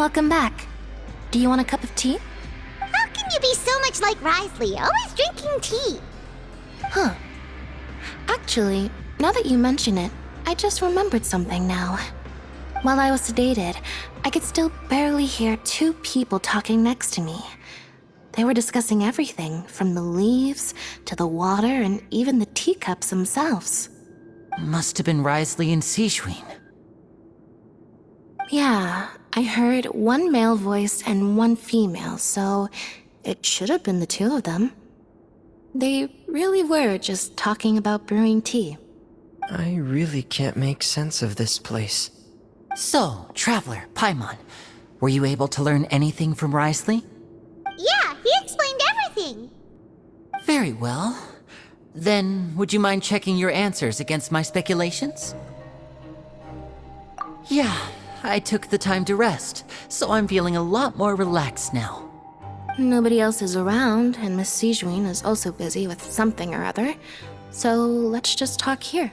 Welcome back. Do you want a cup of tea? How can you be so much like Risley, always drinking tea? Huh. Actually, now that you mention it, I just remembered something now. While I was sedated, I could still barely hear two people talking next to me. They were discussing everything, from the leaves to the water and even the teacups themselves. Must have been Risley and Sijwin. Yeah, I heard one male voice and one female, so it should have been the two of them. They really were just talking about brewing tea. I really can't make sense of this place. So, Traveler, Paimon, were you able to learn anything from Risley? Yeah, he explained everything. Very well. Then, would you mind checking your answers against my speculations? Yeah, I took the time to rest, so I'm feeling a lot more relaxed now. Nobody else is around, and Miss Sijwin is also busy with something or other, so let's just talk here.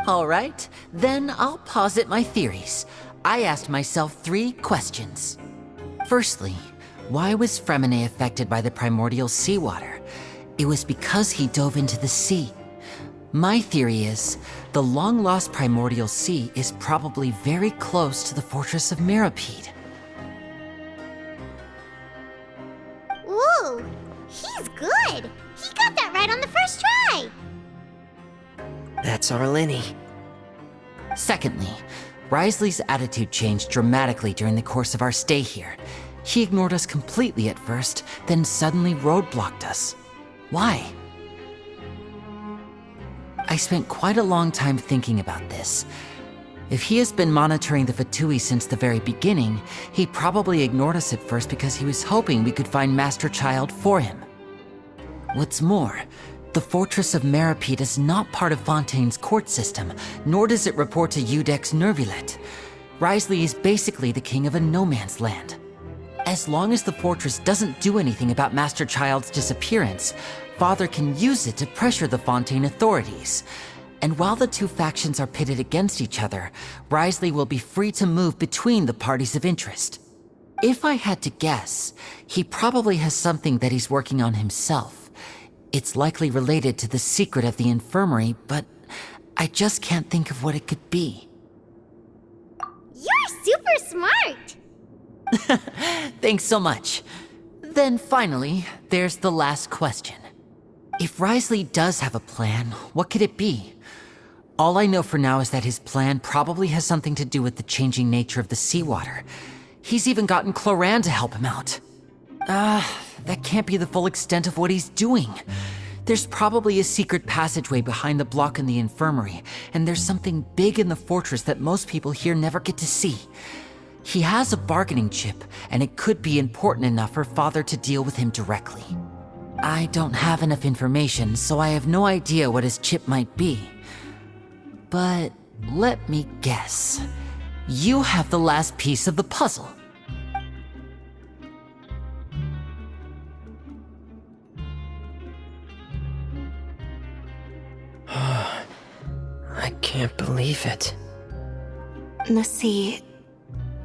All right, then I'll posit my theories. I asked myself 3 questions. Firstly, why was Fremine affected by the primordial seawater? It was because he dove into the sea. My theory is, the long-lost primordial sea is probably very close to the fortress of Meropid. Whoa, he's good. He got that right on the first try. That's our Lenny. Secondly, Risley's attitude changed dramatically during the course of our stay here. He ignored us completely at first, then suddenly roadblocked us. Why? I spent quite a long time thinking about this. If he has been monitoring the Fatui since the very beginning, he probably ignored us at first because he was hoping we could find Master Child for him. What's more, the fortress of Meropid is not part of Fontaine's court system, nor does it report to Udex Nervulet. Risley is basically the king of a no-man's land. As long as the fortress doesn't do anything about Master Child's disappearance, Father can use it to pressure the Fontaine authorities. And while the two factions are pitted against each other, Risley will be free to move between the parties of interest. If I had to guess, he probably has something that he's working on himself. It's likely related to the secret of the infirmary, but I just can't think of what it could be. You're super smart. Thanks so much. Then finally, there's the last question. If Risley does have a plan, what could it be? All I know for now is that his plan probably has something to do with the changing nature of the seawater. He's even gotten Cloran to help him out. That can't be the full extent of what he's doing. There's probably a secret passageway behind the block in the infirmary, and there's something big in the fortress that most people here never get to see. He has a bargaining chip, and it could be important enough for Father to deal with him directly. I don't have enough information, so I have no idea what his chip might be. But let me guess. You have the last piece of the puzzle. I can't believe it. The sea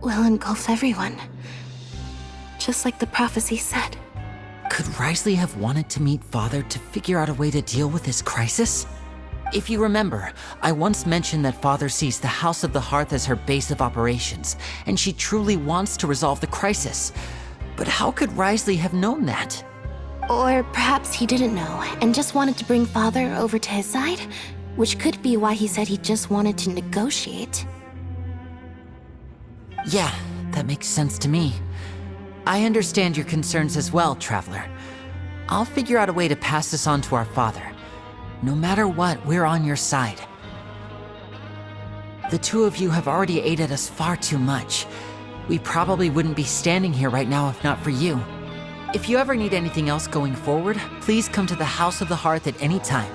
will engulf everyone, just like the prophecy said. Could Risley have wanted to meet Father to figure out a way to deal with this crisis? If you remember, I once mentioned that Father sees the House of the Hearth as her base of operations, and she truly wants to resolve the crisis. But how could Risley have known that? Or perhaps he didn't know and just wanted to bring Father over to his side, which could be why he said he just wanted to negotiate. Yeah, that makes sense to me. I understand your concerns as well, Traveler. I'll figure out a way to pass this on to our father. No matter what, we're on your side. The two of you have already aided us far too much. We probably wouldn't be standing here right now if not for you. If you ever need anything else going forward, please come to the House of the Hearth at any time.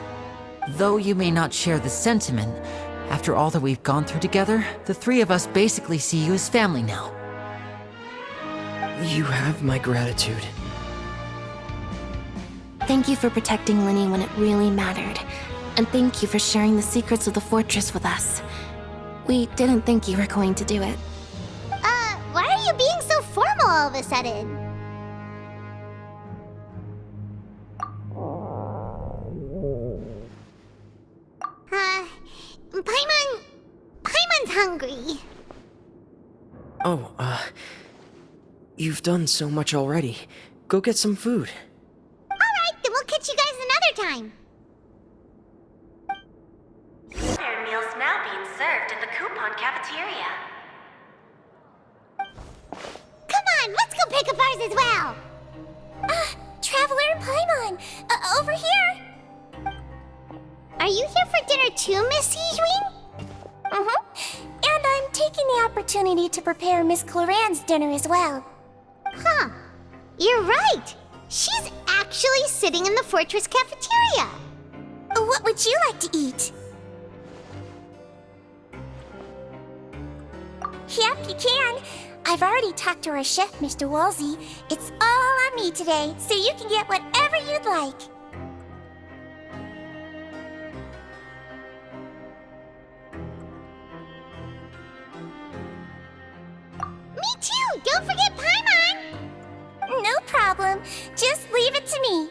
Though you may not share the sentiment, after all that we've gone through together, the three of us basically see you as family now. You have my gratitude. Thank you for protecting Lenny when it really mattered. And thank you for sharing the secrets of the fortress with us. We didn't think you were going to do it. Why are you being so all of a sudden? Paimon's hungry. Oh, you've done so much already. Go get some food. Alright, then we'll catch you guys another time. Their meals now being served in the coupon cafeteria. Come on, let's go pick up ours as well. Traveler and Paimon, over here. Are you here for dinner too, Miss Sijwin? And I'm taking the opportunity to prepare Miss Cloran's dinner as well. Huh. You're right. She's actually sitting in the fortress cafeteria. What would you like to eat? Yep, you can. I've already talked to our chef, Mr. Wolsey. It's all on me today, so you can get whatever you'd like. Me too! Don't forget Paimon! No problem. Just leave it to me.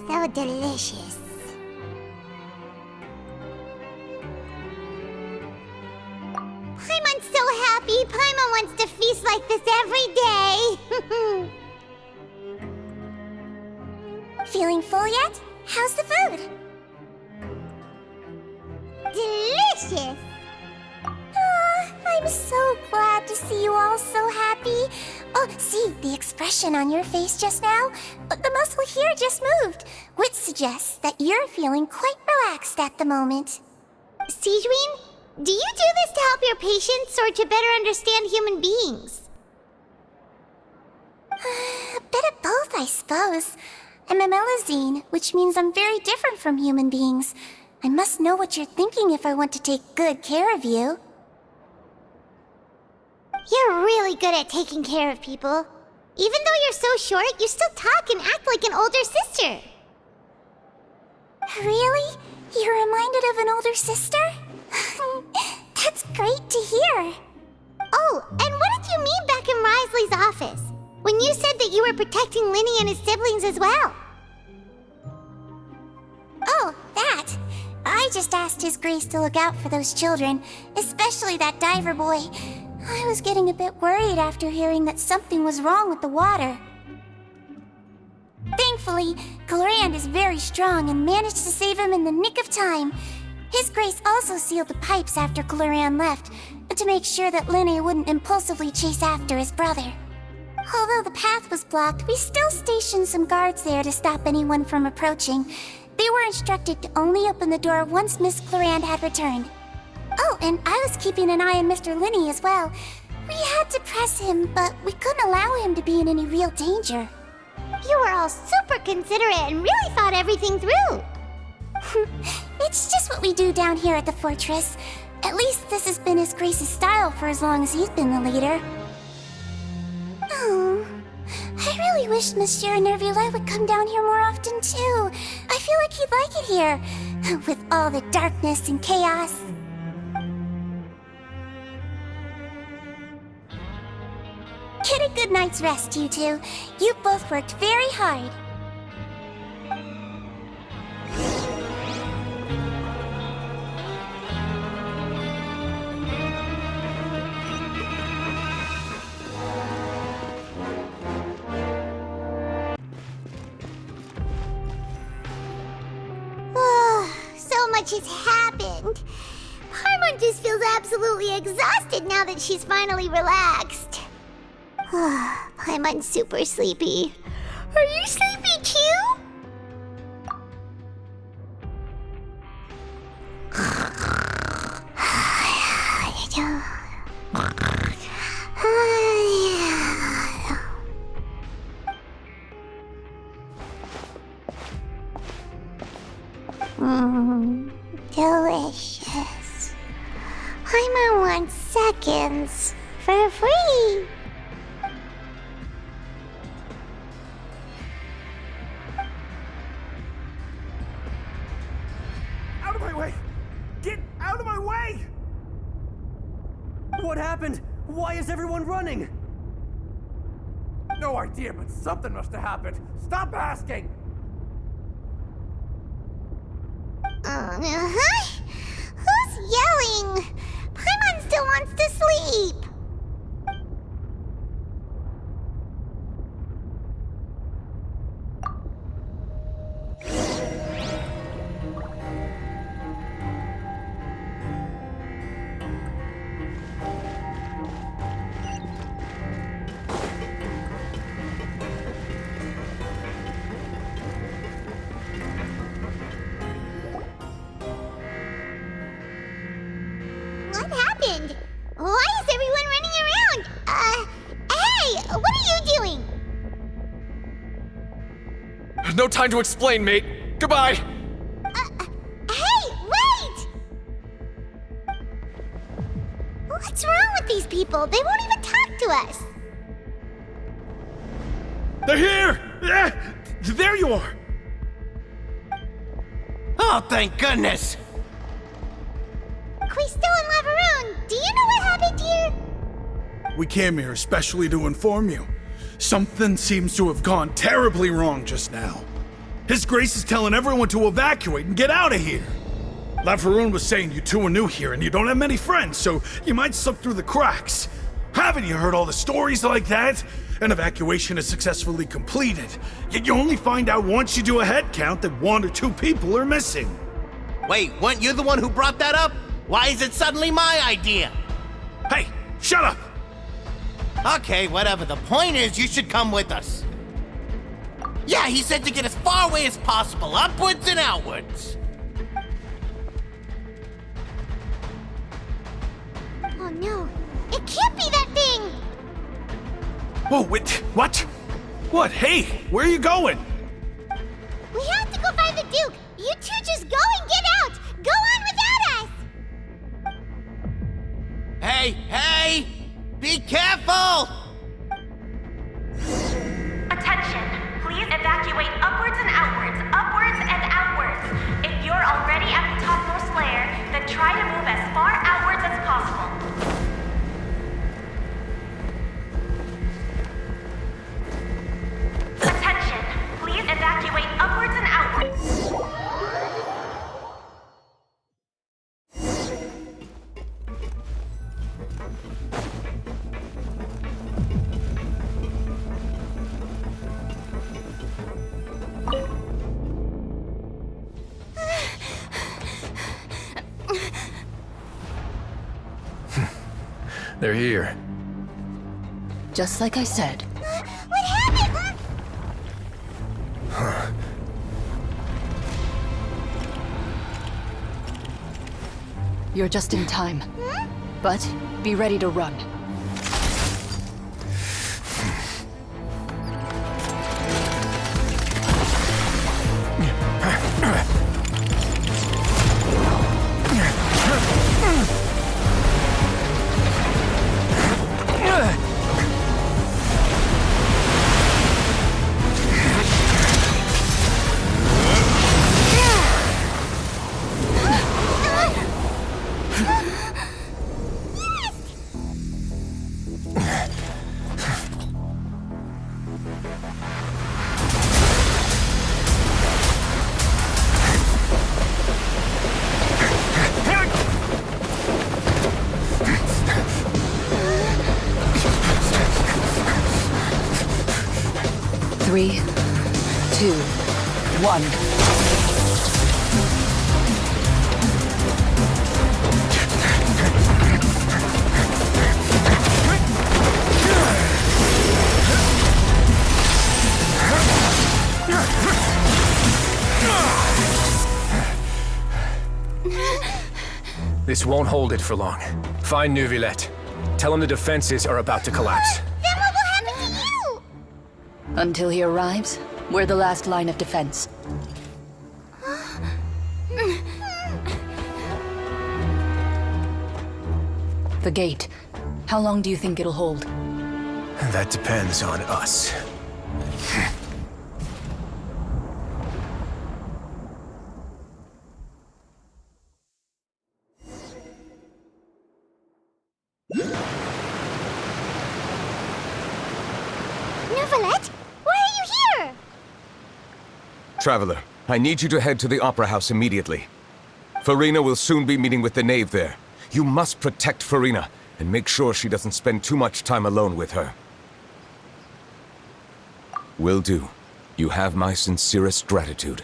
So delicious. Paimon's so happy. Paimon wants to feast like this every day. Feeling full yet? How's the food? Delicious. I'm so glad to see you all so happy. Oh, see, the expression on your face just now? The muscle here just moved, which suggests that you're feeling quite relaxed at the moment. Sijwin, do you do this to help your patients or to better understand human beings? A bit of both, I suppose. I'm a Melazine, which means I'm very different from human beings. I must know what you're thinking if I want to take good care of you. You're really good at taking care of people. Even though you're so short, you still talk and act like an older sister. Really? You're reminded of an older sister? That's great to hear. Oh, and what did you mean back in Risley's office? When you said that you were protecting Linny and his siblings as well. Oh, that. I just asked His Grace to look out for those children, especially that diver boy. I was getting a bit worried after hearing that something was wrong with the water. Thankfully, Clorand is very strong and managed to save him in the nick of time. His Grace also sealed the pipes after Clorand left, to make sure that Linny wouldn't impulsively chase after his brother. Although the path was blocked, we still stationed some guards there to stop anyone from approaching. They were instructed to only open the door once Miss Clorand had returned. Oh, and I was keeping an eye on Mr. Linny as well. We had to press him, but we couldn't allow him to be in any real danger. You were all super considerate and really thought everything through. It's just what we do down here at the fortress. At least this has been His Grace's style for as long as he's been the leader. Oh, I really wish Monsieur Nervula would come down here more often too. I feel like he'd like it here, with all the darkness and chaos. Get a good night's rest, you two. You both worked very hard. So much has happened. Paimon just feels absolutely exhausted now that she's finally relaxed. Paimon's super sleepy. Are you sleepy too? Delicious. Paimon wants seconds for free. Why is everyone running? No idea, but something must have happened. Stop asking! Who's yelling? Paimon still wants to sleep. What happened? Why is everyone running around? Hey, what are you doing? No time to explain, mate. Goodbye. Hey, wait! What's wrong with these people? They won't even talk to us. They're here! There you are! Oh, thank goodness! Quisto and Lavaroon, do you know what happened here? We came here especially to inform you. Something seems to have gone terribly wrong just now. His Grace is telling everyone to evacuate and get out of here. Lavaroon was saying you two are new here and you don't have many friends, so you might slip through the cracks. Haven't you heard all the stories like that? An evacuation is successfully completed, yet you only find out once you do a head count that 1 or 2 people are missing. Wait, weren't you the one who brought that up? Why is it suddenly my idea? Hey, shut up! Okay, whatever. The point is, you should come with us. Yeah, he said to get as far away as possible, upwards and outwards. Oh no, it can't be that thing! Whoa, wait, what? What? Hey, where are you going? We have to go find the Duke! You two just go and get out! Go on without us! Hey! Be careful! Attention! Please evacuate upwards and outwards, upwards and outwards. If you're already at the topmost layer, then try to move as far outwards as possible. Attention! Please evacuate upwards and outwards. They're here. Just like I said. What happened? You're just in time. But be ready to run. Three, 2, 1. This won't hold it for long. Find Neuvillette. Tell him the defenses are about to collapse. Then what will happen to you? Until he arrives, we're the last line of defense. The gate. How long do you think it'll hold? That depends on us. Nervalet, why are you here? Traveler, I need you to head to the Opera House immediately. Farina will soon be meeting with the knave there. You must protect Farina, and make sure she doesn't spend too much time alone with her. Will do. You have my sincerest gratitude.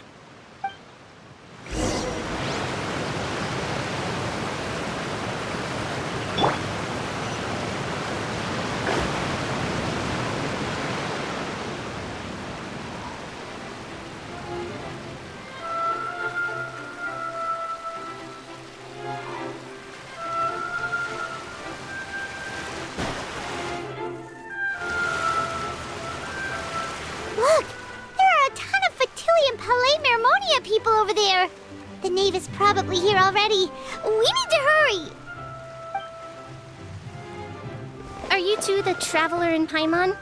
Look! There are a ton of Fatui and Palais Mermonia people over there! The knave is probably here already. We need to hurry! Are you two the traveler in Paimon?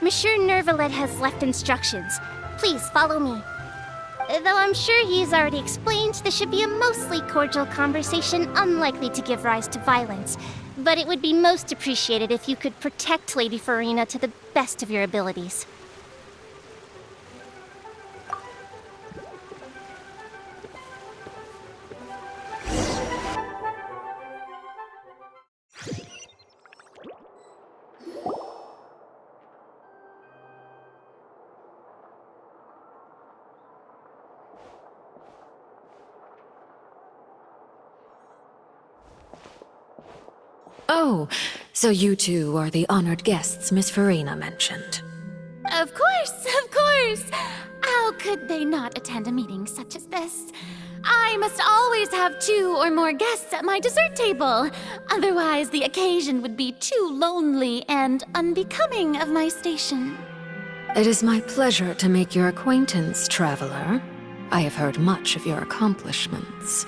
Monsieur Nervalet has left instructions. Please follow me. Though I'm sure he's already explained, this should be a mostly cordial conversation, unlikely to give rise to violence. But it would be most appreciated if you could protect Lady Farina to the best of your abilities. Oh, so you two are the honored guests Miss Farina mentioned. Of course, of course! How could they not attend a meeting such as this? I must always have 2 or more guests at my dessert table. Otherwise, the occasion would be too lonely and unbecoming of my station. It is my pleasure to make your acquaintance, traveler. I have heard much of your accomplishments.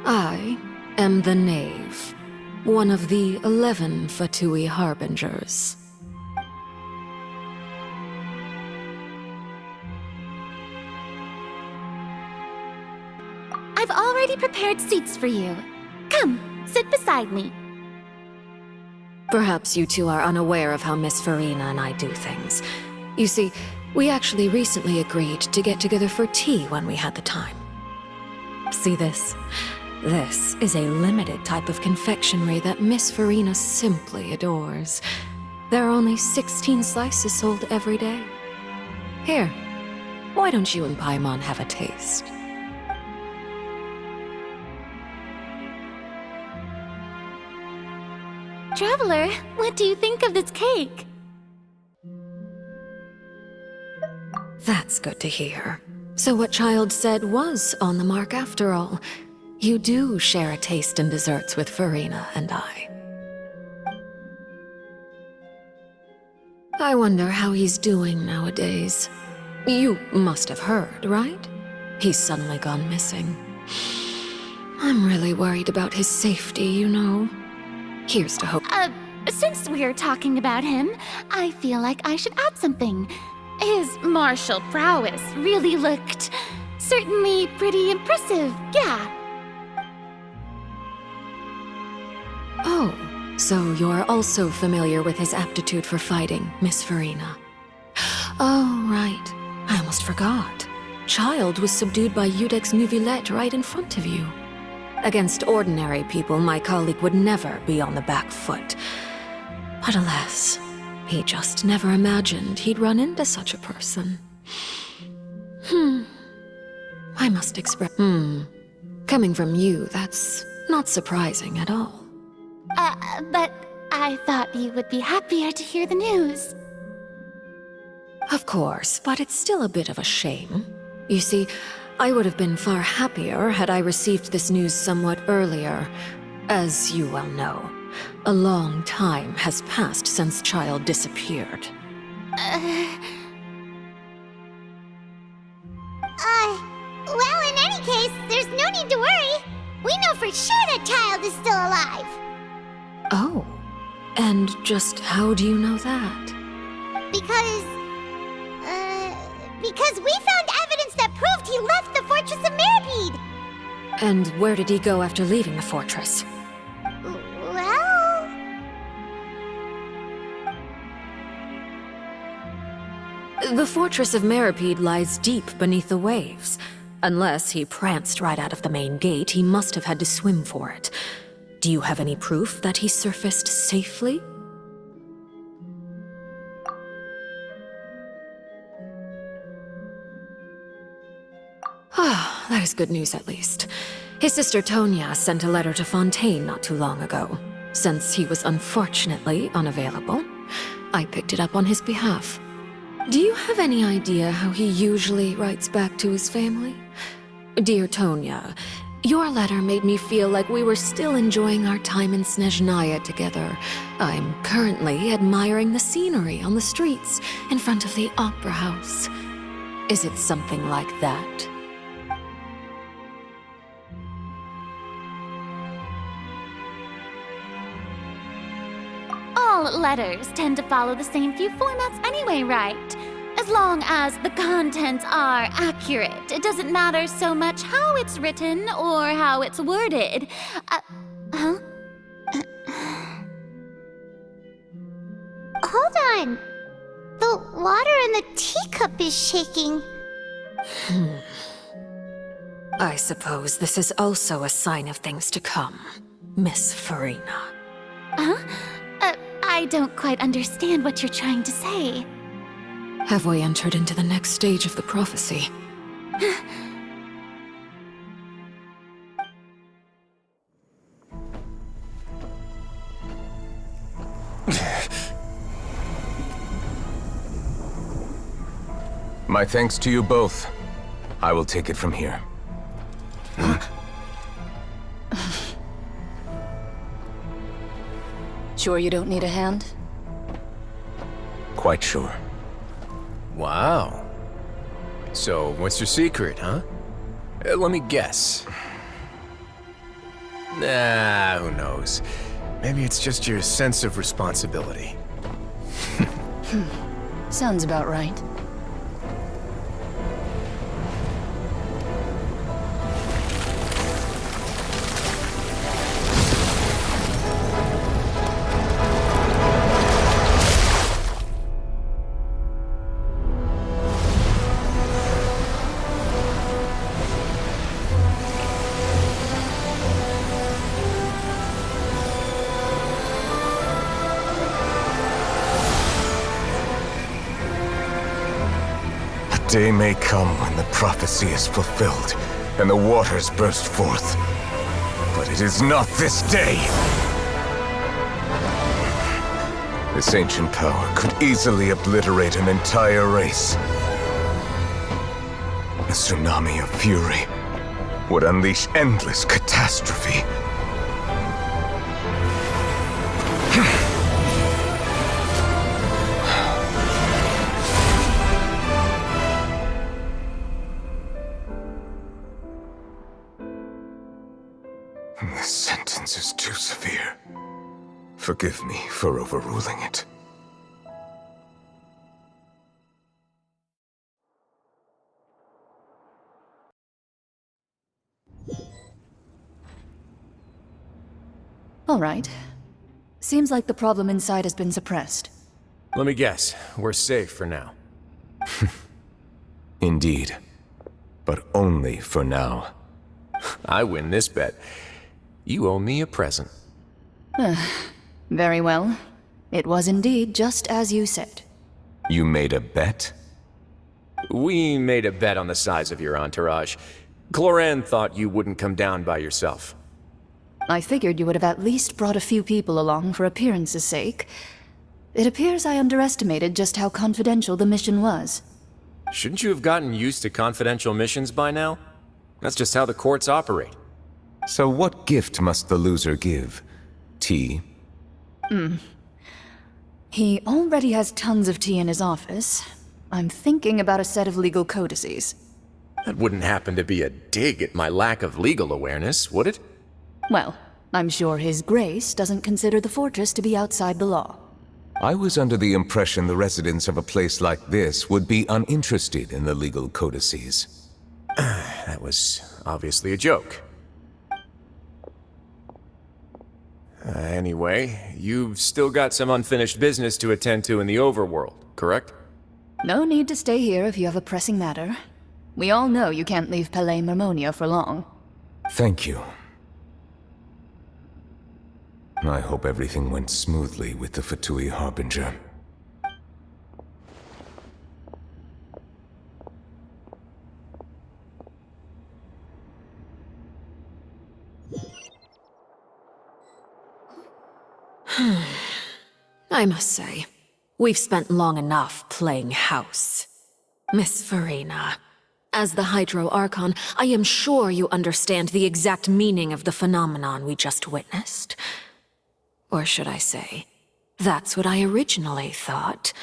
I am the knave. One of the 11 Fatui Harbingers. I've already prepared seats for you. Come, sit beside me. Perhaps you two are unaware of how Miss Farina and I do things. You see, we actually recently agreed to get together for tea when we had the time. See this? This is a limited type of confectionery that Miss Farina simply adores. There are only 16 slices sold every day. Here, why don't you and Paimon have a taste? Traveler, what do you think of this cake? That's good to hear. So what Child said was on the mark after all. You do share a taste in desserts with Farina and I. I wonder how he's doing nowadays. You must have heard, right? He's suddenly gone missing. I'm really worried about his safety, you know. Here's to hope. Since we're talking about him, I feel like I should add something. His martial prowess really looked certainly pretty impressive, yeah. Oh, so you're also familiar with his aptitude for fighting, Miss Farina. Oh, right. I almost forgot. Child was subdued by Udex Neuvillette right in front of you. Against ordinary people, my colleague would never be on the back foot. But alas, he just never imagined he'd run into such a person. I must express... Coming from you, that's not surprising at all. But I thought you would be happier to hear the news. Of course, but it's still a bit of a shame. You see, I would have been far happier had I received this news somewhat earlier. As you well know, a long time has passed since Child disappeared. Well, in any case, there's no need to worry. We know for sure that Child is still alive. Oh, and just how do you know that? Because we found evidence that proved he left the fortress of Meropid. And where did he go after leaving the fortress? Well... The fortress of Meropid lies deep beneath the waves. Unless he pranced right out of the main gate, he must have had to swim for it. Do you have any proof that he surfaced safely? Ah, that is good news at least. His sister Tonya sent a letter to Fontaine not too long ago. Since he was unfortunately unavailable, I picked it up on his behalf. Do you have any idea how he usually writes back to his family? Dear Tonya, your letter made me feel like we were still enjoying our time in Snezhnaya together. I'm currently admiring the scenery on the streets in front of the opera house. Is it something like that? All letters tend to follow the same few formats anyway, right? As long as the contents are accurate, it doesn't matter so much how it's written or how it's worded. Huh? Hold on. The water in the teacup is shaking. I suppose this is also a sign of things to come, Miss Farina. Huh? I don't quite understand what you're trying to say. Have we entered into the next stage of the prophecy? My thanks to you both. I will take it from here. Sure you don't need a hand? Quite sure. Wow. So, what's your secret, huh? Let me guess. Nah, who knows? Maybe it's just your sense of responsibility. Sounds about right. Day may come when the prophecy is fulfilled, and the waters burst forth. But it is not this day! This ancient power could easily obliterate an entire race. A tsunami of fury would unleash endless catastrophe. This sentence is too severe. Forgive me for overruling it. All right. Seems like the problem inside has been suppressed. Let me guess, we're safe for now. Indeed. But only for now. I win this bet. You owe me a present. Very well. It was indeed just as you said. You made a bet? We made a bet on the size of your entourage. Cloran thought you wouldn't come down by yourself. I figured you would have at least brought a few people along for appearance's sake. It appears I underestimated just how confidential the mission was. Shouldn't you have gotten used to confidential missions by now? That's just how the courts operate. So what gift must the loser give? Tea? He already has tons of tea in his office. I'm thinking about a set of legal codices. That wouldn't happen to be a dig at my lack of legal awareness, would it? Well, I'm sure His Grace doesn't consider the fortress to be outside the law. I was under the impression the residents of a place like this would be uninterested in the legal codices. That was obviously a joke. Anyway, you've still got some unfinished business to attend to in the overworld, correct? No need to stay here if you have a pressing matter. We all know you can't leave Palais Mermonia for long. Thank you. I hope everything went smoothly with the Fatui Harbinger. I must say, we've spent long enough playing house. Miss Farina, as the Hydro Archon, I am sure you understand the exact meaning of the phenomenon we just witnessed. Or should I say, that's what I originally thought.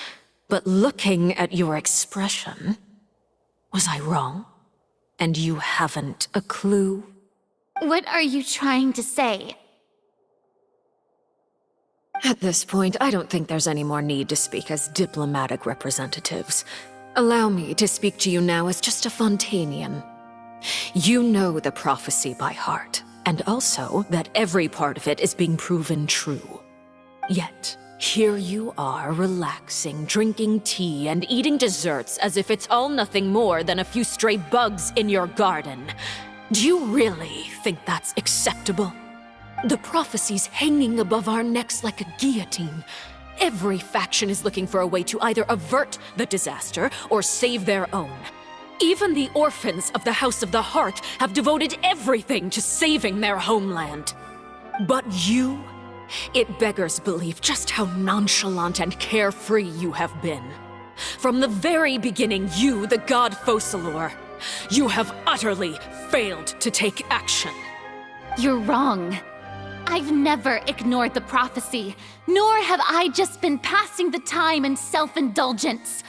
But looking at your expression, was I wrong? And you haven't a clue? What are you trying to say? At this point, I don't think there's any more need to speak as diplomatic representatives. Allow me to speak to you now as just a Fontanian. You know the prophecy by heart, and also that every part of it is being proven true. Yet, here you are, relaxing, drinking tea, and eating desserts as if it's all nothing more than a few stray bugs in your garden. Do you really think that's acceptable? The prophecy's hanging above our necks like a guillotine. Every faction is looking for a way to either avert the disaster or save their own. Even the orphans of the House of the Hearth have devoted everything to saving their homeland. But you? It beggars belief just how nonchalant and carefree you have been. From the very beginning, you, the god Focalor, you have utterly failed to take action. You're wrong. I've never ignored the prophecy, nor have I just been passing the time in self-indulgence.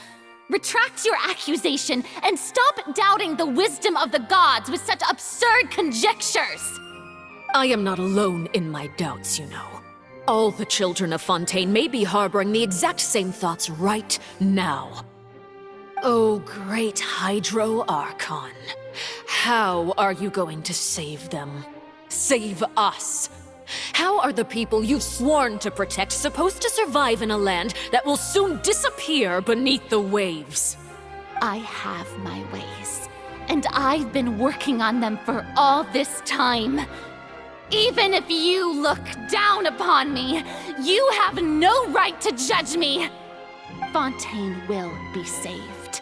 Retract your accusation and stop doubting the wisdom of the gods with such absurd conjectures! I am not alone in my doubts, you know. All the children of Fontaine may be harboring the exact same thoughts right now. Oh, great Hydro Archon. How are you going to save them? Save us? How are the people you've sworn to protect supposed to survive in a land that will soon disappear beneath the waves? I have my ways, and I've been working on them for all this time. Even if you look down upon me, you have no right to judge me. Fontaine will be saved.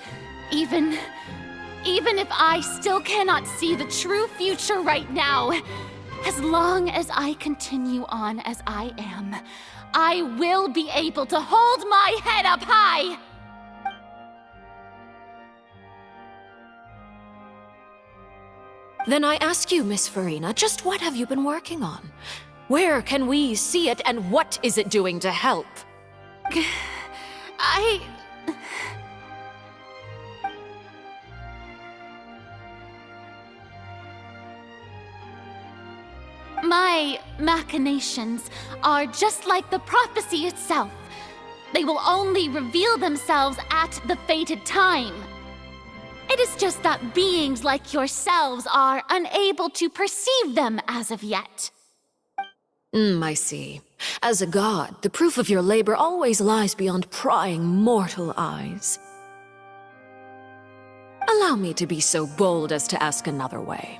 Even if I still cannot see the true future right now, as long as I continue on as I am, I will be able to hold my head up high! Then I ask you, Miss Farina, just what have you been working on? Where can we see it, and what is it doing to help? My machinations are just like the prophecy itself. They will only reveal themselves at the fated time. It is just that beings like yourselves are unable to perceive them as of yet. I see. As a god, the proof of your labor always lies beyond prying mortal eyes. Allow me to be so bold as to ask another way.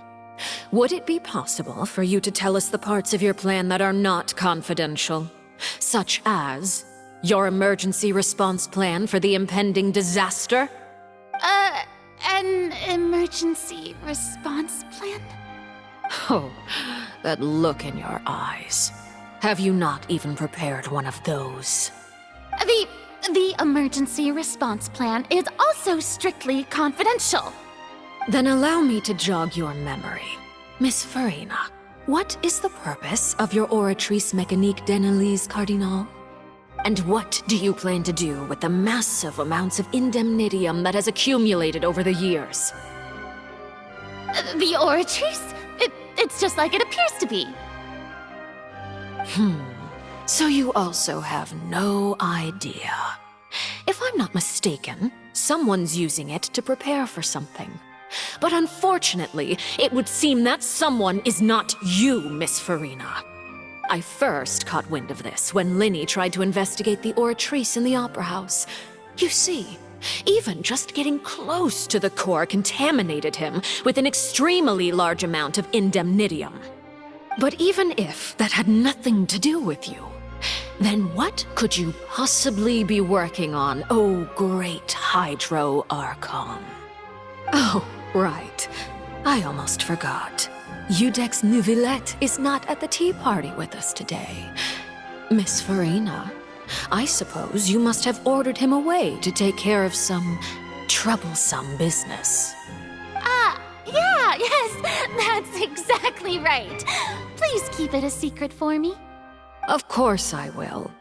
Would it be possible for you to tell us the parts of your plan that are not confidential? Such as your emergency response plan for the impending disaster? An emergency response plan? Oh, that look in your eyes. Have you not even prepared one of those? The emergency response plan is also strictly confidential. Then allow me to jog your memory. Miss Farina, what is the purpose of your Oratrice Mécanique d'Analyse Cardinal? And what do you plan to do with the massive amounts of indemnitium that has accumulated over the years? The Oratrice? It's just like it appears to be. So you also have no idea. If I'm not mistaken, someone's using it to prepare for something. But unfortunately, it would seem that someone is not you, Miss Farina. I first caught wind of this when Linny tried to investigate the Oratrice in the Opera House. You see, Even just getting close to the core contaminated him with an extremely large amount of indemnitium. But even if that had nothing to do with you, then what could you possibly be working on, oh great Hydro Archon? Oh, right. I almost forgot. Udex Neuvillette is not at the tea party with us today. Miss Farina, I suppose you must have ordered him away to take care of some troublesome business. Yes, that's exactly right. Please keep it a secret for me. Of course I will.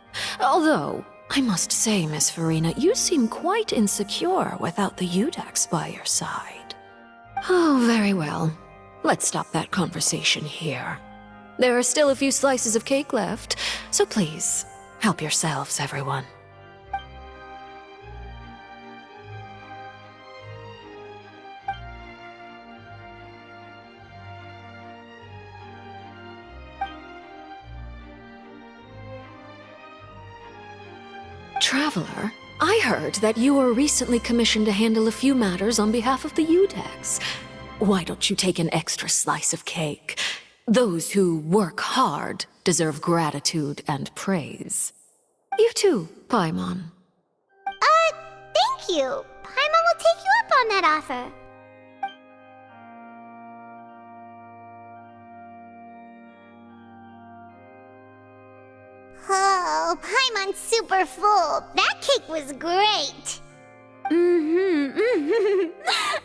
Although, I must say, Miss Farina, you seem quite insecure without the Udex by your side. Oh, very well. Let's stop that conversation here. There are still a few slices of cake left, so please, help yourselves, everyone. Traveler, I heard that you were recently commissioned to handle a few matters on behalf of the Udex. Why don't you take an extra slice of cake? Those who work hard deserve gratitude and praise. You too, Paimon. Thank you. Paimon will take you up on that offer. Oh, Paimon's super full. That cake was great.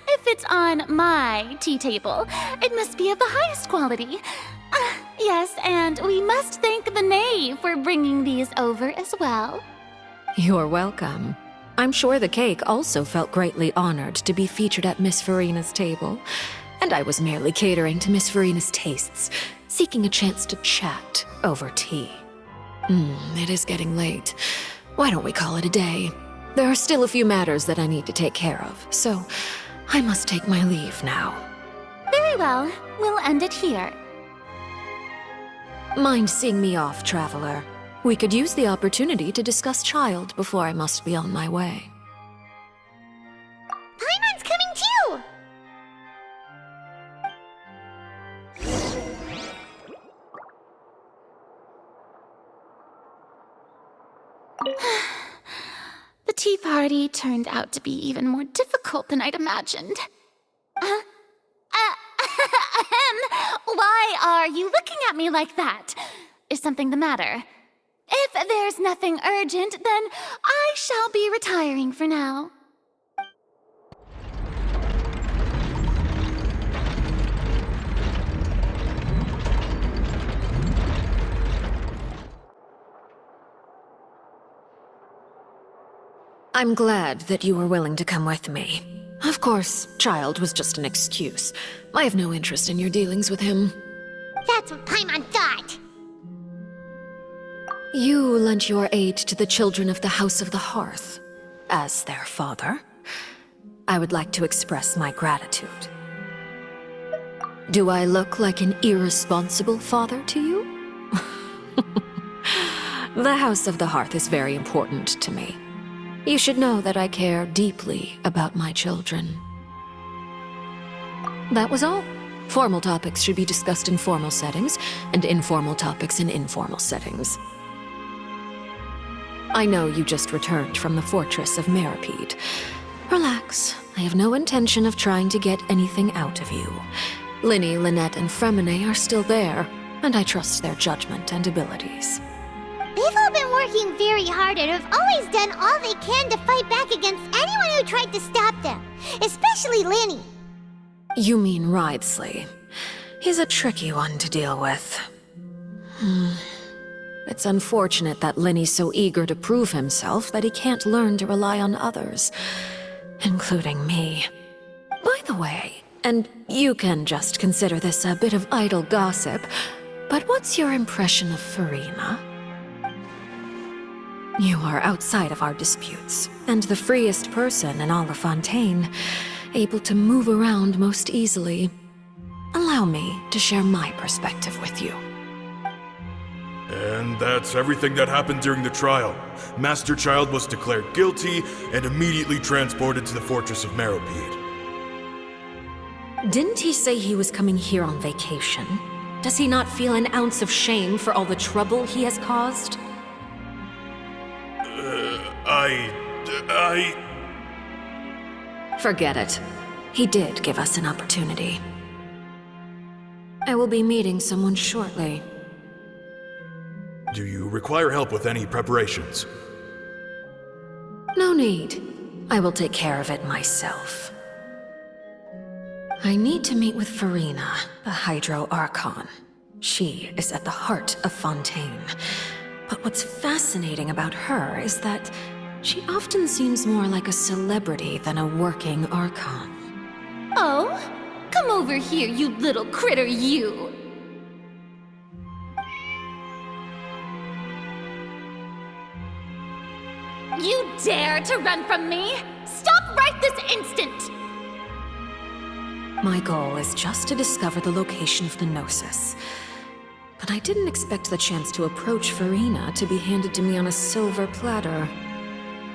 If it's on my tea table, it must be of the highest quality. Yes, and we must thank the knave for bringing these over as well. You're welcome. I'm sure the cake also felt greatly honored to be featured at Miss Farina's table, and I was merely catering to Miss Farina's tastes, seeking a chance to chat over tea. It is getting late. Why don't we call it a day? There are still a few matters that I need to take care of, so I must take my leave now. Very well. We'll end it here. Mind seeing me off, Traveler? We could use the opportunity to discuss Child before I must be on my way. Paimon's coming too! The tea party turned out to be even more difficult than I'd imagined. Why are you looking at me like that? Is something the matter? If there's nothing urgent, then I shall be retiring for now. I'm glad that you were willing to come with me. Of course, Child was just an excuse. I have no interest in your dealings with him. That's what Paimon thought. You lent your aid to the children of the House of the Hearth. As their father, I would like to express my gratitude. Do I look like an irresponsible father to you? The House of the Hearth is very important to me. You should know that I care deeply about my children. That was all. Formal topics should be discussed in formal settings, and informal topics in informal settings. I know you just returned from the fortress of Meropid. Relax. I have no intention of trying to get anything out of you. Linny, Lynette, and Fremine are still there, and I trust their judgment and abilities. They've all been working very hard and have always done all they can to fight back against anyone who tried to stop them, especially Linny. You mean Wriothesley. He's a tricky one to deal with. It's unfortunate that Linny's so eager to prove himself that he can't learn to rely on others, including me. By the way, and you can just consider this a bit of idle gossip, but what's your impression of Farina? You are outside of our disputes, and the freest person in all of Fontaine, able to move around most easily. Allow me to share my perspective with you. And that's everything that happened during the trial. Master Child was declared guilty and immediately transported to the fortress of Meropid. Didn't he say he was coming here on vacation? Does he not feel an ounce of shame for all the trouble he has caused? Forget it. He did give us an opportunity. I will be meeting someone shortly. Do you require help with any preparations? No need. I will take care of it myself. I need to meet with Farina, the Hydro Archon. She is at the heart of Fontaine. But what's fascinating about her is that she often seems more like a celebrity than a working Archon. Oh? Come over here, you little critter, you! You dare to run from me? Stop right this instant! My goal is just to discover the location of the Gnosis. But I didn't expect the chance to approach Farina to be handed to me on a silver platter.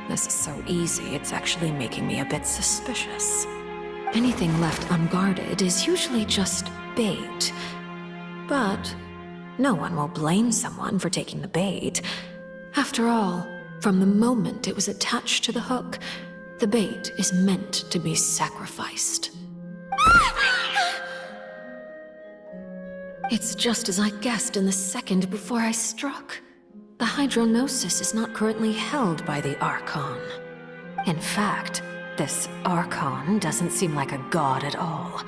This is so easy, it's actually making me a bit suspicious. Anything left unguarded is usually just bait. But no one will blame someone for taking the bait. After all, from the moment it was attached to the hook, the bait is meant to be sacrificed. It's just as I guessed in the second before I struck. The Hydrognosis is not currently held by the Archon. In fact, this Archon doesn't seem like a god at all.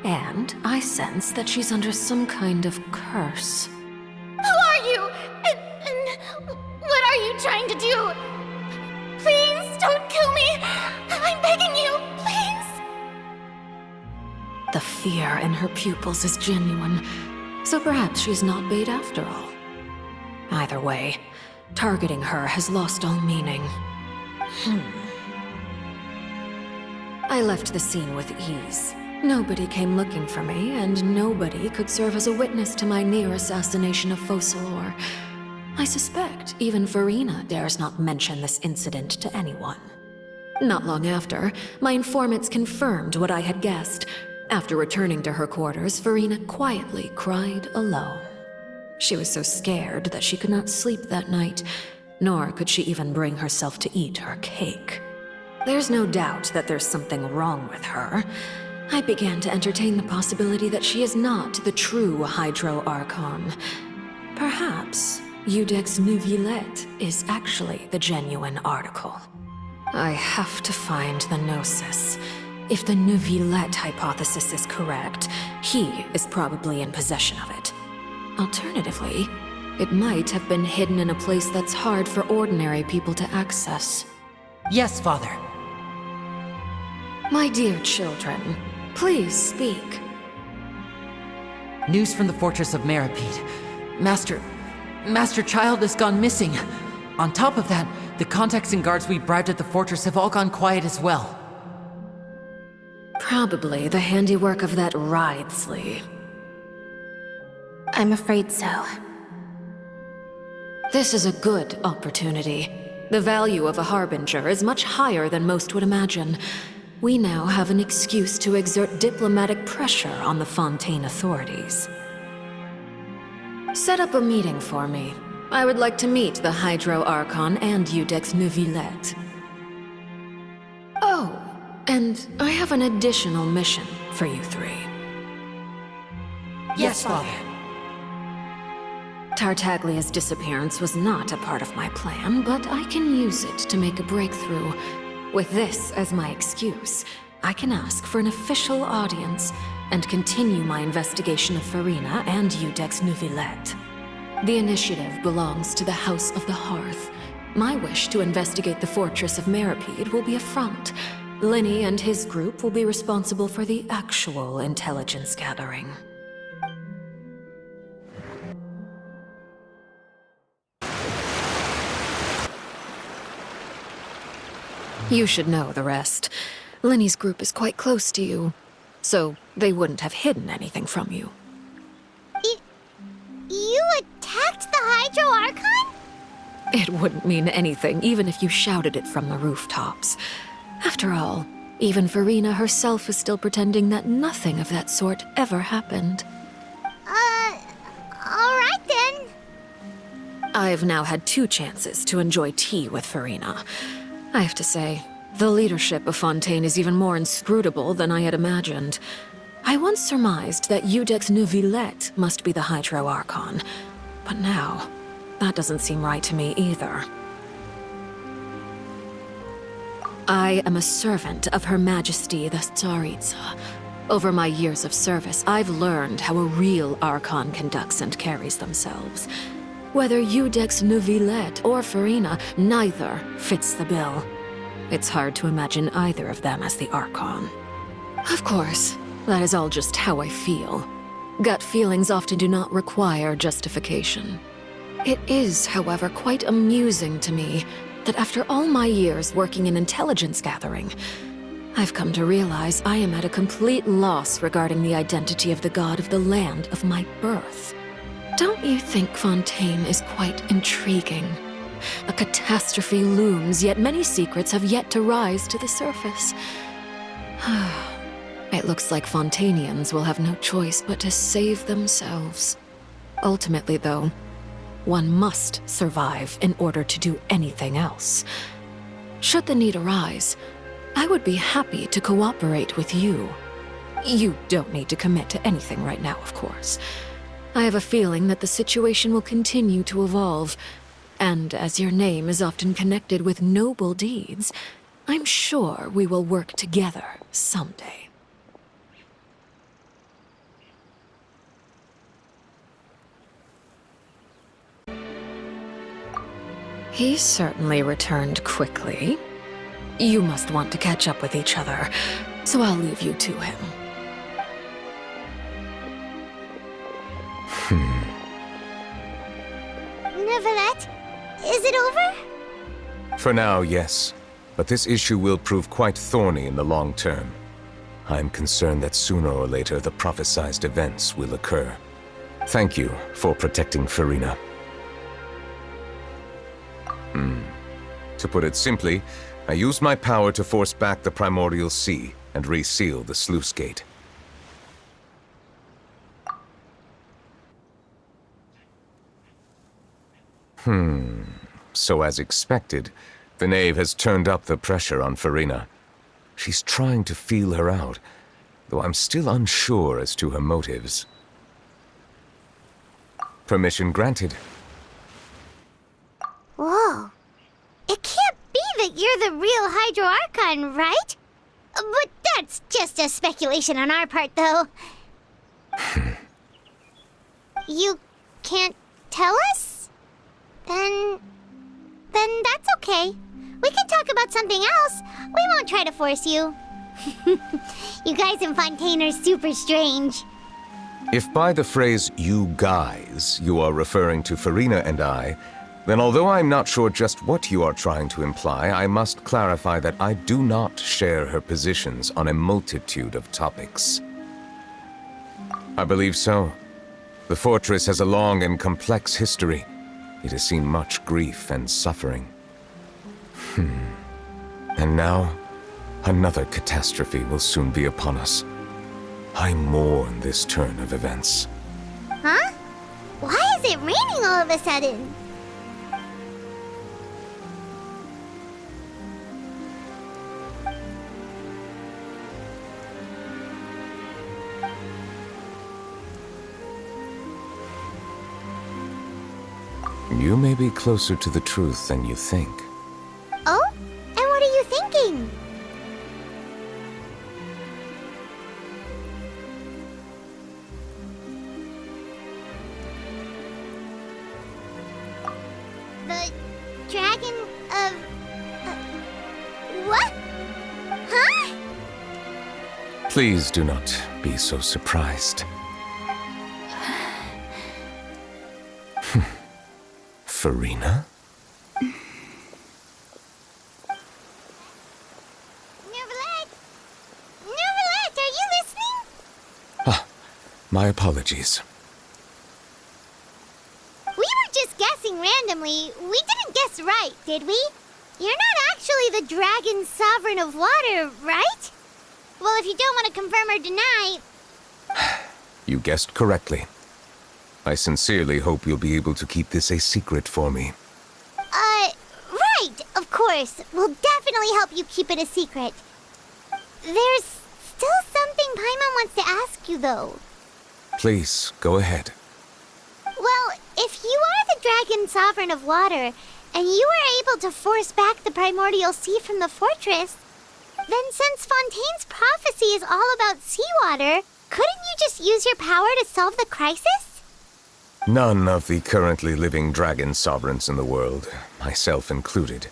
And I sense that she's under some kind of curse. Who are you? And what are you trying to do? Please don't kill me! I'm begging you, please! The fear in her pupils is genuine, so perhaps she's not bait after all. Either way, targeting her has lost all meaning. I left the scene with ease. Nobody came looking for me, and nobody could serve as a witness to my near assassination of Focalor. I suspect even Farina dares not mention this incident to anyone. Not long after, my informants confirmed what I had guessed. After returning to her quarters, Farina quietly cried alone. She was so scared that she could not sleep that night, nor could she even bring herself to eat her cake. There's no doubt that there's something wrong with her. I began to entertain the possibility that she is not the true Hydro Archon. Perhaps Iudex Neuvillette is actually the genuine article. I have to find the Gnosis. If the Neuvillette hypothesis is correct, he is probably in possession of it. Alternatively, it might have been hidden in a place that's hard for ordinary people to access. Yes, Father. My dear children, please speak. News from the fortress of Meropid. Master Child has gone missing. On top of that, the contacts and guards we bribed at the fortress have all gone quiet as well. Probably the handiwork of that Ridesley. I'm afraid so. This is a good opportunity. The value of a Harbinger is much higher than most would imagine. We now have an excuse to exert diplomatic pressure on the Fontaine authorities. Set up a meeting for me. I would like to meet the Hydro Archon and Iudex Neuvillette. Oh, and I have an additional mission for you three. Yes, Father. Tartaglia's disappearance was not a part of my plan, but I can use it to make a breakthrough. With this as my excuse, I can ask for an official audience and continue my investigation of Farina and Iudex Neuvillette. The initiative belongs to the House of the Hearth. My wish to investigate the fortress of Meropid will be a front. Linny and his group will be responsible for the actual intelligence gathering. You should know the rest. Linny's group is quite close to you, so they wouldn't have hidden anything from you. You attacked the Hydro Archon? It wouldn't mean anything, even if you shouted it from the rooftops. After all, even Farina herself is still pretending that nothing of that sort ever happened. Alright then. I've now had 2 chances to enjoy tea with Farina. I have to say, the leadership of Fontaine is even more inscrutable than I had imagined. I once surmised that Iudex Neuvillette must be the Hydro Archon, but now, that doesn't seem right to me either. I am a servant of Her Majesty the Tsaritsa. Over my years of service, I've learned how a real Archon conducts and carries themselves. Whether Iudex Neuvillette or Farina, neither fits the bill. It's hard to imagine either of them as the Archon. Of course, that is all just how I feel. Gut feelings often do not require justification. It is, however, quite amusing to me that after all my years working in intelligence gathering, I've come to realize I am at a complete loss regarding the identity of the god of the land of my birth. Don't you think Fontaine is quite intriguing? A catastrophe looms, yet many secrets have yet to rise to the surface. It looks like Fontainians will have no choice but to save themselves. Ultimately, though, one must survive in order to do anything else. Should the need arise, I would be happy to cooperate with you. You don't need to commit to anything right now, of course. I have a feeling that the situation will continue to evolve, and as your name is often connected with noble deeds, I'm sure we will work together someday. He certainly returned quickly. You must want to catch up with each other, so I'll leave you to him. Neuvillette, is it over? For now, yes. But this issue will prove quite thorny in the long term. I'm concerned that sooner or later the prophesized events will occur. Thank you for protecting Farina. To put it simply, I used my power to force back the Primordial Sea and reseal the sluice gate. So as expected, the knave has turned up the pressure on Farina. She's trying to feel her out, though I'm still unsure as to her motives. Permission granted. Whoa. It can't be that you're the real Hydro Archon, right? But that's just a speculation on our part, though. You can't tell us? Then that's okay. We can talk about something else. We won't try to force you. You guys in Fontaine are super strange. If by the phrase, you guys, you are referring to Farina and I, then although I'm not sure just what you are trying to imply, I must clarify that I do not share her positions on a multitude of topics. I believe so. The fortress has a long and complex history. It has seen much grief and suffering. And now, another catastrophe will soon be upon us. I mourn this turn of events. Huh? Why is it raining all of a sudden? You may be closer to the truth than you think. Oh? And what are you thinking? The dragon of... what? Huh? Please do not be so surprised. Farina? Neuvillette! Neuvillette, are you listening? My apologies. We were just guessing randomly, we didn't guess right, did we? You're not actually the dragon sovereign of water, right? Well, if you don't want to confirm or deny... You guessed correctly. I sincerely hope you'll be able to keep this a secret for me. Right, of course. We'll definitely help you keep it a secret. There's still something Paimon wants to ask you, though. Please, go ahead. Well, if you are the dragon sovereign of water, and you were able to force back the primordial sea from the fortress, then since Fontaine's prophecy is all about seawater, couldn't you just use your power to solve the crisis? None of the currently living dragon sovereigns in the world, myself included,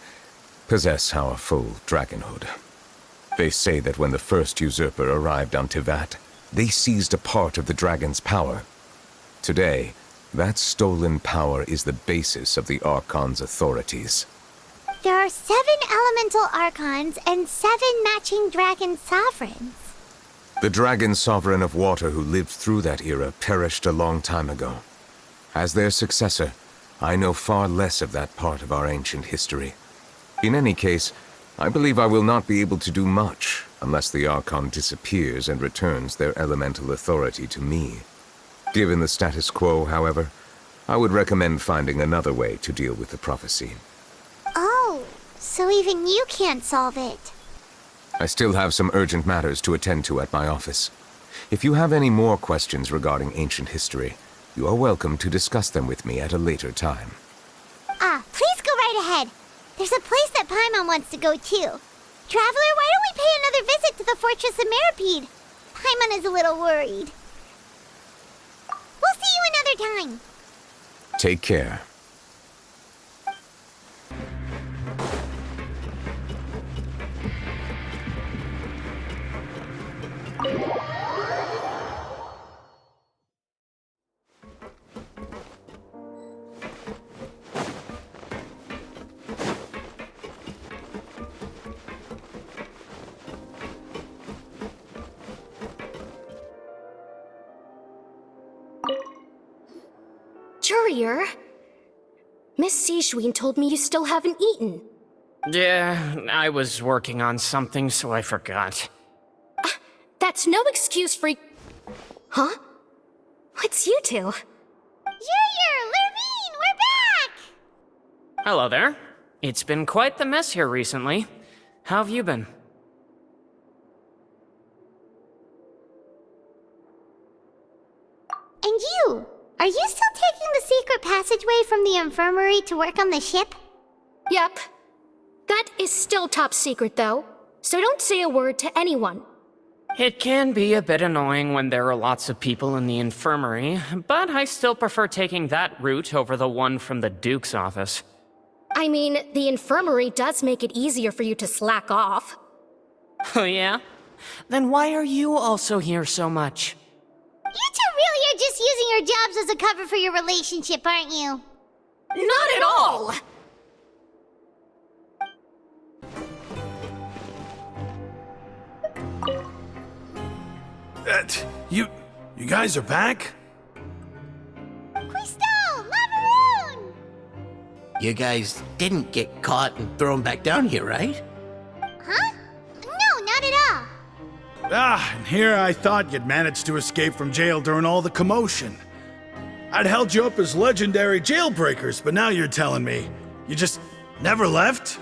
possess our full dragonhood. They say that when the first usurper arrived on Tivat, they seized a part of the dragon's power. Today, that stolen power is the basis of the Archon's authorities. There are 7 elemental archons and 7 matching dragon sovereigns. The dragon sovereign of water who lived through that era perished a long time ago. As their successor, I know far less of that part of our ancient history. In any case, I believe I will not be able to do much unless the Archon disappears and returns their elemental authority to me. Given the status quo, however, I would recommend finding another way to deal with the prophecy. Oh, so even you can't solve it. I still have some urgent matters to attend to at my office. If you have any more questions regarding ancient history, you are welcome to discuss them with me at a later time. Please go right ahead. There's a place that Paimon wants to go too. Traveler, why don't we pay another visit to the fortress of Meropid? Paimon is a little worried. We'll see you another time. Take care. Courier, Miss Sishween told me you still haven't eaten. Yeah, I was working on something, so I forgot. That's no excuse for... Huh? It's you two. Courier, Lurvine, we're back! Hello there. It's been quite the mess here recently. How have you been? And you? Are you still taking the secret passageway from the infirmary to work on the ship? Yep. That is still top secret, though, so don't say a word to anyone. It can be a bit annoying when there are lots of people in the infirmary, but I still prefer taking that route over the one from the Duke's office. I mean, the infirmary does make it easier for you to slack off. Oh yeah? Then why are you also here so much? You two really are just using your jobs as a cover for your relationship, aren't you? Not at all! You guys are back? Crystal! Lavaroon! You guys didn't get caught and thrown back down here, right? Huh? No, not at all. And here I thought you'd managed to escape from jail during all the commotion. I'd held you up as legendary jailbreakers, but now you're telling me you just never left?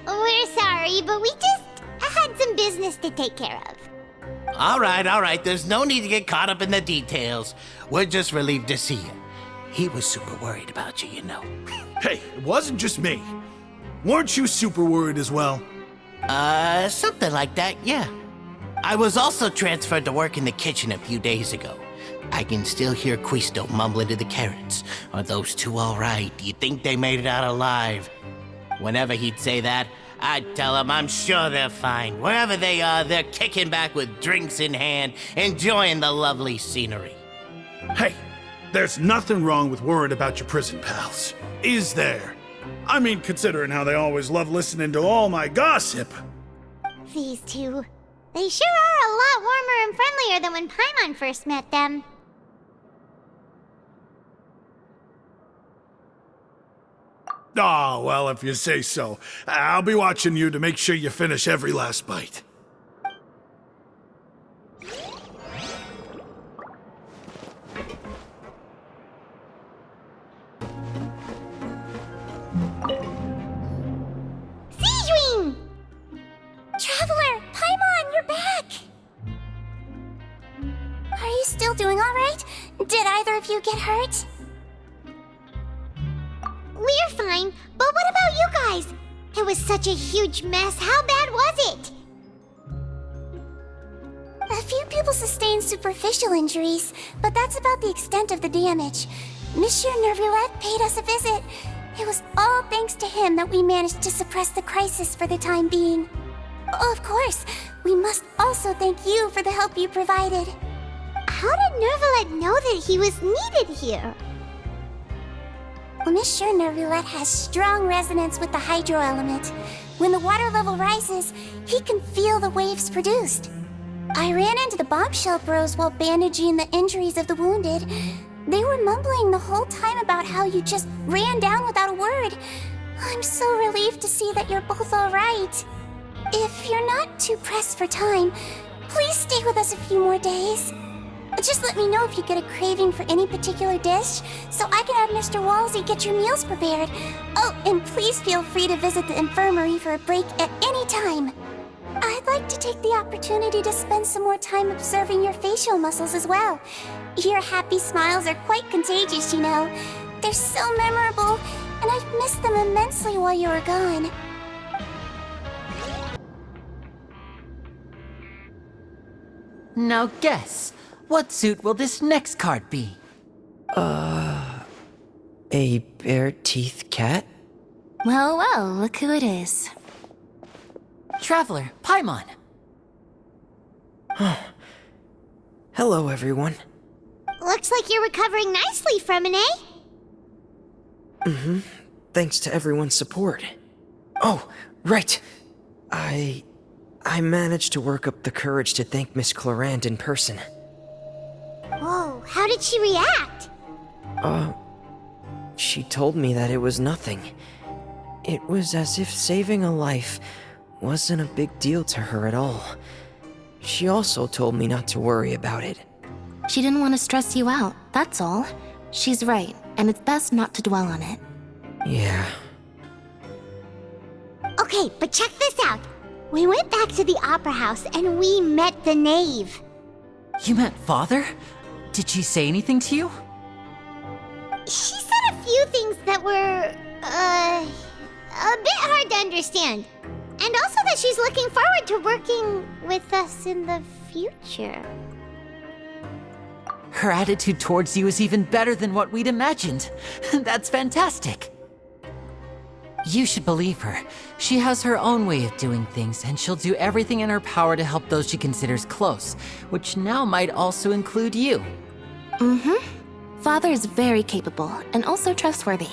We're sorry, but we just had some business to take care of. All right. There's no need to get caught up in the details. We're just relieved to see you. He was super worried about you, you know. Hey, it wasn't just me. Weren't you super worried as well? Something like that, yeah. I was also transferred to work in the kitchen a few days ago. I can still hear Quisto mumbling to the carrots. Are those two all right? Do you think they made it out alive? Whenever he'd say that, I'd tell him I'm sure they're fine. Wherever they are, they're kicking back with drinks in hand, enjoying the lovely scenery. Hey, there's nothing wrong with worrying about your prison pals, is there? I mean, considering how they always love listening to all my gossip. These two. They sure are a lot warmer and friendlier than when Paimon first met them. Hey, it wasn't just me. Weren't you super worried as well? We're sorry, but we just had some business to take care of. All right, all right. There's no need to get caught up in the details. Oh, well, if you say so. I'll be watching you to make sure you finish every last bite. Seedwing! Traveler, Paimon, you're back! Are you still doing alright? Did either of you get hurt? We're fine, but what about you guys? It was such a huge mess. How bad was it? A few people sustained superficial injuries, but that's about the extent of the damage. Monsieur Nervulette paid us a visit. It was all thanks to him that we managed to suppress the crisis for the time being. Oh, of course, we must also thank you for the help you provided. How did Nervulette know that he was needed here? Well, Monsieur Nervulette has strong resonance with the hydro element. When the water level rises, he can feel the waves produced. I ran into the bombshell bros while bandaging the injuries of the wounded. They were mumbling the whole time about how you just ran down without a word. I'm so relieved to see that you're both alright. If you're not too pressed for time, please stay with us a few more days. Just let me know if you get a craving for any particular dish, so I can have Mr. Walsey get your meals prepared. Oh, and please feel free to visit the infirmary for a break at any time. I'd like to take the opportunity to spend some more time observing your facial muscles as well. Your happy smiles are quite contagious, you know. They're so memorable, and I've missed them immensely while you were gone. Now guess, what suit will this next card be? A bare-teeth cat? Well, well, look who it is. Traveler, Paimon. Hello, everyone. Looks like you're recovering nicely from it, eh? Thanks to everyone's support. Oh, right. I managed to work up the courage to thank Miss Clorand in person. Whoa, how did she react? She told me that it was nothing. It was as if saving a life wasn't a big deal to her at all. She also told me not to worry about it. She didn't want to stress you out, that's all. She's right, and it's best not to dwell on it. Yeah. Okay, but check this out. We went back to the opera house and we met the knave. You met Father? Did she say anything to you? She said a few things that were, a bit hard to understand. And also that she's looking forward to working with us in the future. Her attitude towards you is even better than what we'd imagined. That's fantastic. You should believe her. She has her own way of doing things, and she'll do everything in her power to help those she considers close, which now might also include you. Father is very capable, and also trustworthy.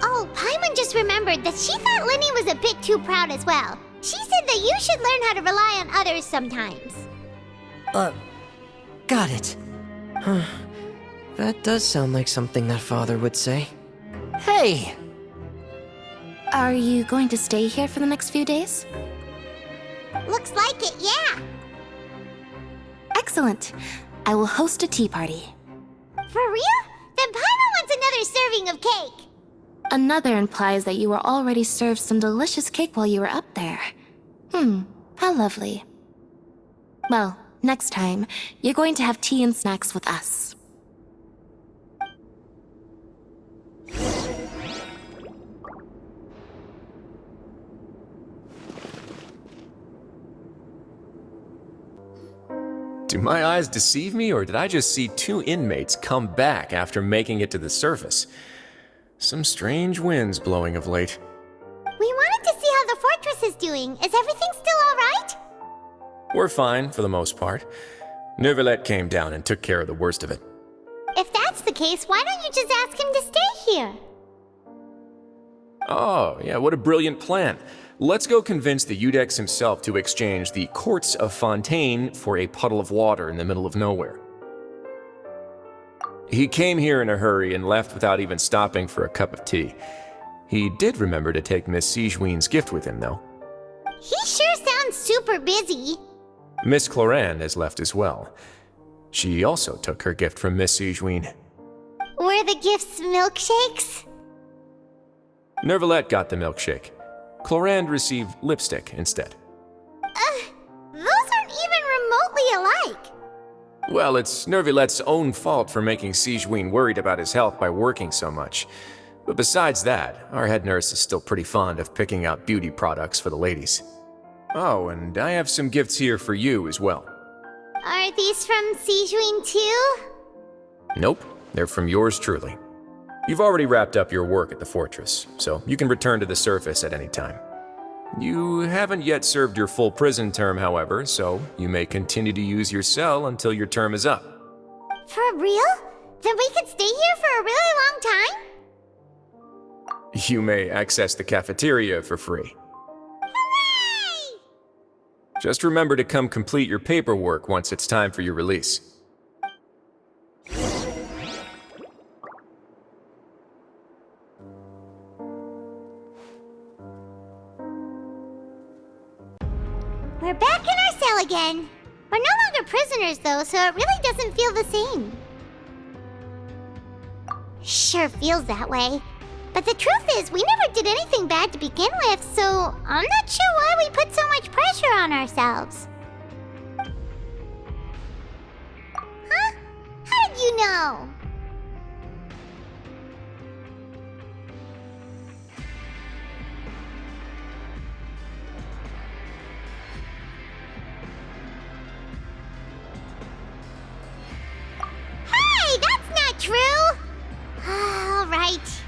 Oh, Paimon just remembered that she thought Linny was a bit too proud as well. She said that you should learn how to rely on others sometimes. Got it. That does sound like something that Father would say. Hey! Are you going to stay here for the next few days? Looks like it, yeah. Excellent. I will host a tea party. For real? Then Paimon wants another serving of cake. Another implies that you were already served some delicious cake while you were up there. How lovely. Well, next time, you're going to have tea and snacks with us. Do my eyes deceive me, or did I just see two inmates come back after making it to the surface? Some strange winds blowing of late. We wanted to see how the fortress is doing. Is everything still alright? We're fine, for the most part. Neuvillette came down and took care of the worst of it. If that's the case, why don't you just ask him to stay here? Oh, yeah, what a brilliant plan. Let's go convince the Eudex himself to exchange the Courts of Fontaine for a puddle of water in the middle of nowhere. He came here in a hurry and left without even stopping for a cup of tea. He did remember to take Miss Sigewin's gift with him, though. He sure sounds super busy. Miss Cloran has left as well. She also took her gift from Miss Sigewin. Were the gifts milkshakes? Nervalette got the milkshake. Cloran received lipstick instead. Those aren't even remotely alike. Well, it's Nervalette's own fault for making Sigewin worried about his health by working so much. But besides that, our head nurse is still pretty fond of picking out beauty products for the ladies. Oh, and I have some gifts here for you as well. Are these from Sigewin too? Nope, they're from yours truly. You've already wrapped up your work at the fortress, so you can return to the surface at any time. You haven't yet served your full prison term, however, so you may continue to use your cell until your term is up. For real? Then we could stay here for a really long time? You may access the cafeteria for free. Hooray! Just remember to come complete your paperwork once it's time for your release. We're back in our cell again. We're no longer prisoners though, so it really doesn't feel the same. Sure feels that way. But the truth is, we never did anything bad to begin with, so I'm not sure why we put so much pressure on ourselves. Huh? How did you know? Hey, that's not true! All right.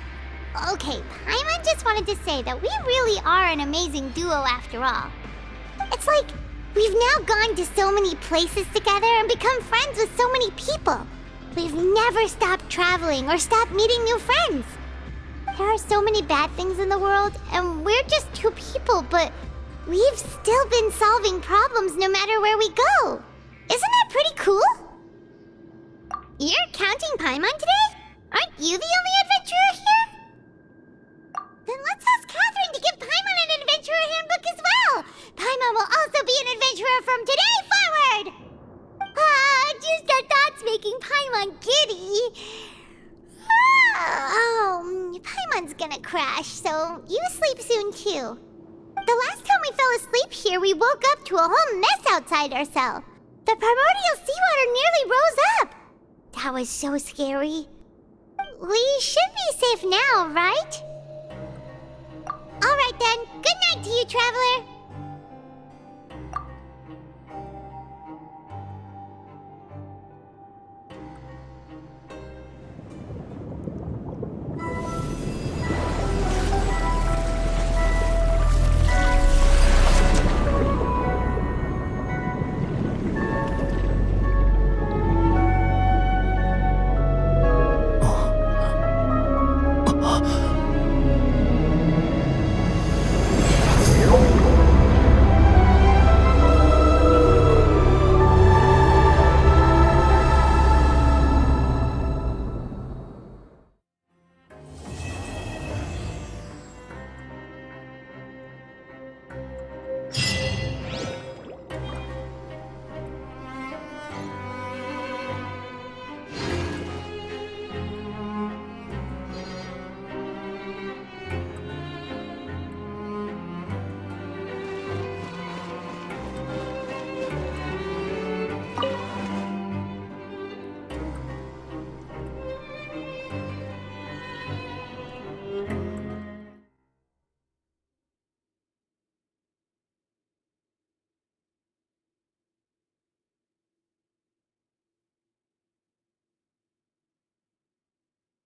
Okay, Paimon just wanted to say that we really are an amazing duo after all. It's like we've now gone to so many places together and become friends with so many people. We've never stopped traveling or stopped meeting new friends. There are so many bad things in the world, and we're just two people, but we've still been solving problems no matter where we go. Isn't that pretty cool? You're counting Paimon today? Aren't you the only adventurer here? Then let's ask Catherine to give Paimon an adventurer handbook as well. Paimon will also be an adventurer from today forward. Just the thoughts making Paimon giddy. Paimon's gonna crash, so you sleep soon too. The last time we fell asleep here, we woke up to a whole mess outside our cell. The primordial seawater nearly rose up. That was so scary. We should be safe now, right? All right then. Good night to you, traveler.